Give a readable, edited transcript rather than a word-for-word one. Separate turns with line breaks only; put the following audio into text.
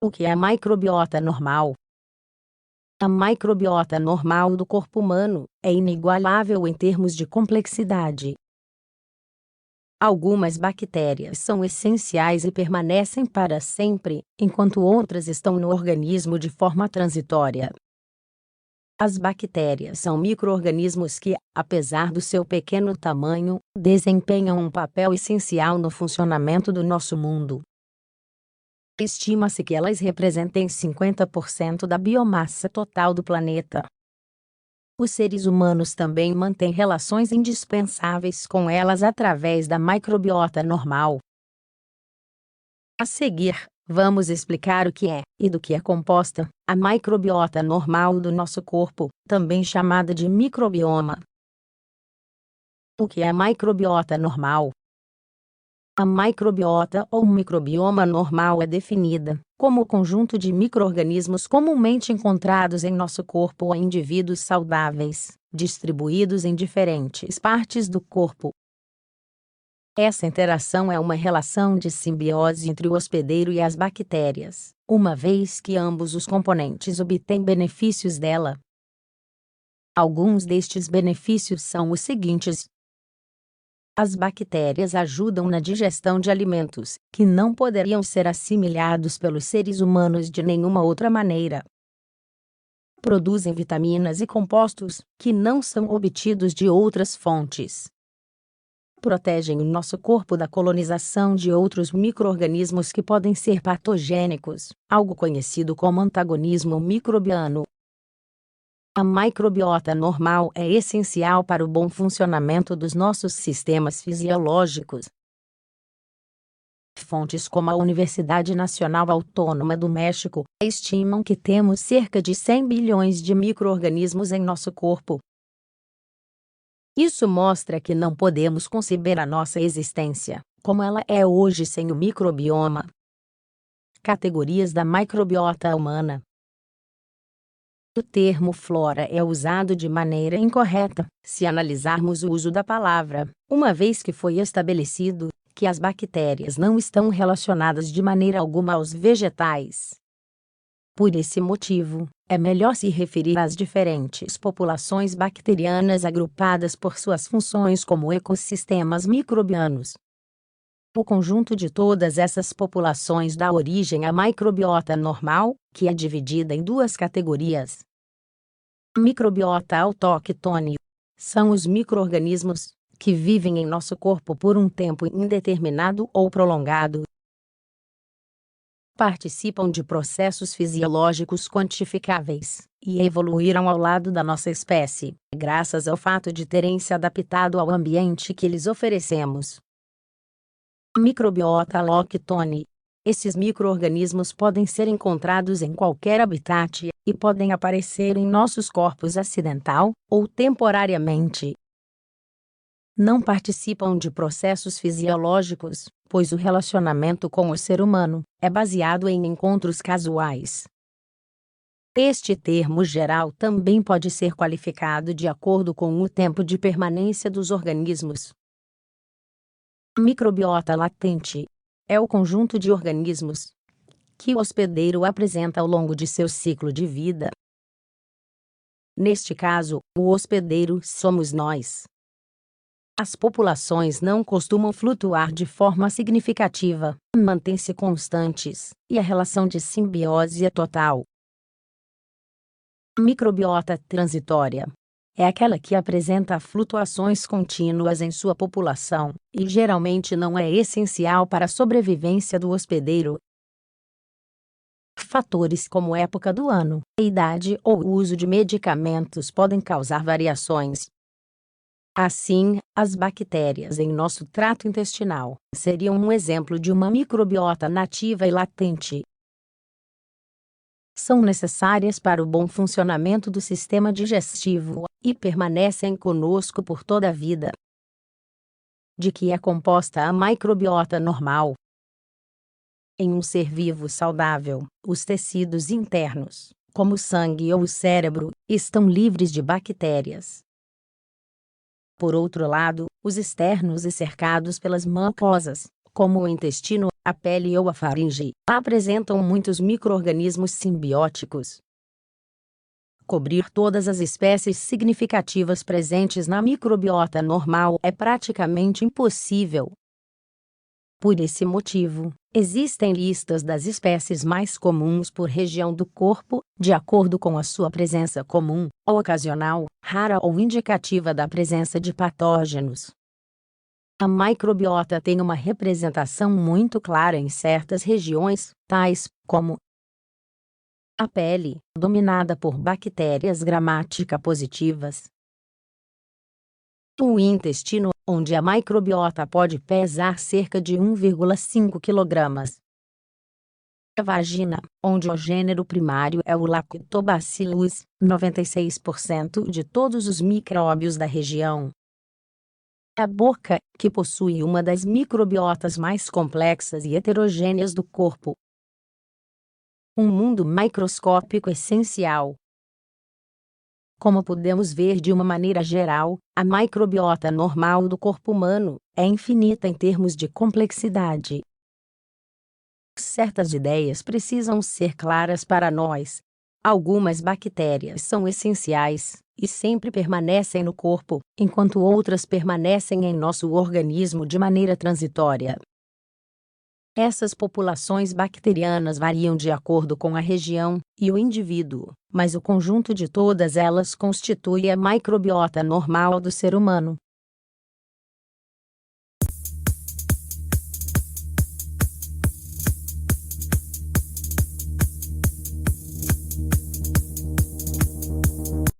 O que é a microbiota normal? A microbiota normal do corpo humano é inigualável em termos de complexidade. Algumas bactérias são essenciais e permanecem para sempre, enquanto outras estão no organismo de forma transitória. As bactérias são micro-organismos que, apesar do seu pequeno tamanho, desempenham um papel essencial no funcionamento do nosso mundo. Estima-se que elas representem 50% da biomassa total do planeta. Os seres humanos também mantêm relações indispensáveis com elas através da microbiota normal. A seguir, vamos explicar o que é e do que é composta a microbiota normal do nosso corpo, também chamada de microbioma. O que é a microbiota normal? A microbiota ou microbioma normal é definida como o conjunto de micro-organismos comumente encontrados em nosso corpo ou em indivíduos saudáveis, distribuídos em diferentes partes do corpo. Essa interação é uma relação de simbiose entre o hospedeiro e as bactérias, uma vez que ambos os componentes obtêm benefícios dela. Alguns destes benefícios são os seguintes. As bactérias ajudam na digestão de alimentos que não poderiam ser assimilados pelos seres humanos de nenhuma outra maneira. Produzem vitaminas e compostos que não são obtidos de outras fontes. Protegem o nosso corpo da colonização de outros micro-organismos que podem ser patogênicos, algo conhecido como antagonismo microbiano. A microbiota normal é essencial para o bom funcionamento dos nossos sistemas fisiológicos. Fontes como a Universidade Nacional Autônoma do México estimam que temos cerca de 100 bilhões de micro-organismos em nosso corpo. Isso mostra que não podemos conceber a nossa existência, como ela é hoje, sem o microbioma. Categorias da microbiota humana. O termo flora é usado de maneira incorreta, se analisarmos o uso da palavra, uma vez que foi estabelecido que as bactérias não estão relacionadas de maneira alguma aos vegetais. Por esse motivo, é melhor se referir às diferentes populações bacterianas agrupadas por suas funções como ecossistemas microbianos. O conjunto de todas essas populações dá origem à microbiota normal, que é dividida em duas categorias. Microbiota autóctone são os micro-organismos que vivem em nosso corpo por um tempo indeterminado ou prolongado. Participam de processos fisiológicos quantificáveis e evoluíram ao lado da nossa espécie, graças ao fato de terem se adaptado ao ambiente que lhes oferecemos. Microbiota alóctone. Esses micro-organismos podem ser encontrados em qualquer habitat e podem aparecer em nossos corpos acidental ou temporariamente. Não participam de processos fisiológicos, pois o relacionamento com o ser humano é baseado em encontros casuais. Este termo geral também pode ser qualificado de acordo com o tempo de permanência dos organismos. Microbiota latente é o conjunto de organismos que o hospedeiro apresenta ao longo de seu ciclo de vida. Neste caso, o hospedeiro somos nós. As populações não costumam flutuar de forma significativa, mantêm-se constantes, e a relação de simbiose é total. Microbiota transitória é aquela que apresenta flutuações contínuas em sua população, e geralmente não é essencial para a sobrevivência do hospedeiro. Fatores como época do ano, idade ou uso de medicamentos podem causar variações. Assim, as bactérias em nosso trato intestinal seriam um exemplo de uma microbiota nativa e latente. São necessárias para o bom funcionamento do sistema digestivo e permanecem conosco por toda a vida. De que é composta a microbiota normal? Em um ser vivo saudável, os tecidos internos, como o sangue ou o cérebro, estão livres de bactérias. Por outro lado, os externos e cercados pelas mucosas, como o intestino, a pele ou a faringe, apresentam muitos micro-organismos simbióticos. Cobrir todas as espécies significativas presentes na microbiota normal é praticamente impossível. Por esse motivo, existem listas das espécies mais comuns por região do corpo, de acordo com a sua presença comum, ou ocasional, rara ou indicativa da presença de patógenos. A microbiota tem uma representação muito clara em certas regiões, tais como a pele, dominada por bactérias gramática positivas. O intestino, onde a microbiota pode pesar cerca de 1,5 kg. A vagina, onde o gênero primário é o Lactobacillus, 96% de todos os micróbios da região. A boca, que possui uma das microbiotas mais complexas e heterogêneas do corpo. Um mundo microscópico essencial. Como podemos ver de uma maneira geral, a microbiota normal do corpo humano é infinita em termos de complexidade. Certas ideias precisam ser claras para nós. Algumas bactérias são essenciais e sempre permanecem no corpo, enquanto outras permanecem em nosso organismo de maneira transitória. Essas populações bacterianas variam de acordo com a região e o indivíduo, mas o conjunto de todas elas constitui a microbiota normal do ser humano.